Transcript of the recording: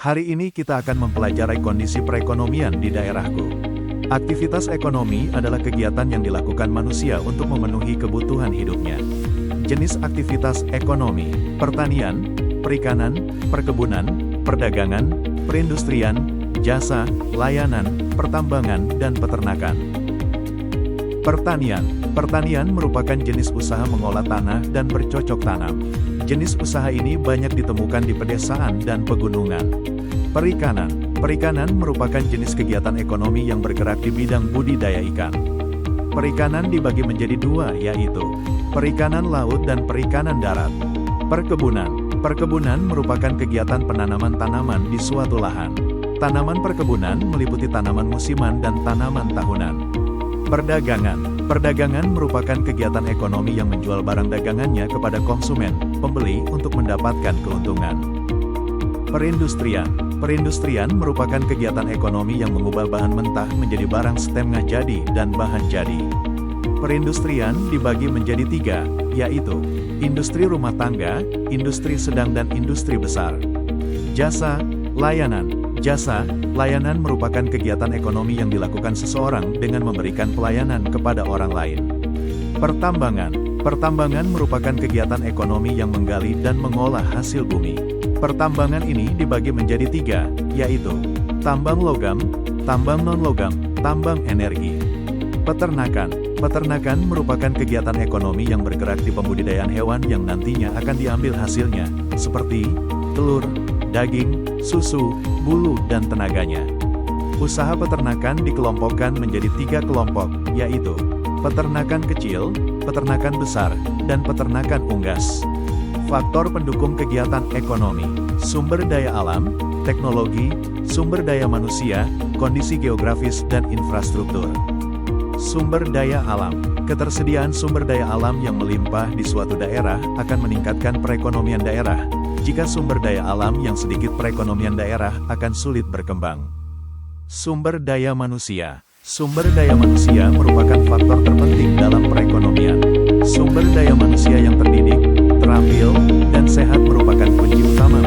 Hari ini kita akan mempelajari kondisi perekonomian di daerahku. Aktivitas ekonomi adalah kegiatan yang dilakukan manusia untuk memenuhi kebutuhan hidupnya. Jenis aktivitas ekonomi: pertanian, perikanan, perkebunan, perdagangan, perindustrian, jasa, layanan, pertambangan, dan peternakan. Pertanian. Pertanian merupakan jenis usaha mengolah tanah dan bercocok tanam. Jenis usaha ini banyak ditemukan di pedesaan dan pegunungan. Perikanan. Perikanan merupakan jenis kegiatan ekonomi yang bergerak di bidang budidaya ikan. Perikanan dibagi menjadi dua, yaitu perikanan laut dan perikanan darat. Perkebunan. Perkebunan merupakan kegiatan penanaman tanaman di suatu lahan. Tanaman perkebunan meliputi tanaman musiman dan tanaman tahunan. Perdagangan. Perdagangan merupakan kegiatan ekonomi yang menjual barang dagangannya kepada konsumen, pembeli untuk mendapatkan keuntungan. Perindustrian. Perindustrian merupakan kegiatan ekonomi yang mengubah bahan mentah menjadi barang setengah jadi dan bahan jadi. Perindustrian dibagi menjadi tiga, yaitu industri rumah tangga, industri sedang dan industri besar. Jasa, layanan. Jasa, layanan merupakan kegiatan ekonomi yang dilakukan seseorang dengan memberikan pelayanan kepada orang lain. Pertambangan. Pertambangan merupakan kegiatan ekonomi yang menggali dan mengolah hasil bumi. Pertambangan ini dibagi menjadi tiga, yaitu tambang logam, tambang non-logam, tambang energi. Peternakan. Peternakan merupakan kegiatan ekonomi yang bergerak di pembudidayaan hewan yang nantinya akan diambil hasilnya, seperti telur, daging, susu, bulu, dan tenaganya. Usaha peternakan dikelompokkan menjadi tiga kelompok, yaitu peternakan kecil, peternakan besar, dan peternakan unggas. Faktor pendukung kegiatan ekonomi: sumber daya alam, teknologi, sumber daya manusia, kondisi geografis, dan infrastruktur. Sumber daya alam. Ketersediaan sumber daya alam yang melimpah di suatu daerah akan meningkatkan perekonomian daerah. Jika sumber daya alam yang sedikit, perekonomian daerah akan sulit berkembang. Sumber daya manusia. Sumber daya manusia merupakan faktor terpenting dalam perekonomian. Sumber daya manusia yang terdidik, terampil, dan sehat merupakan kunci utama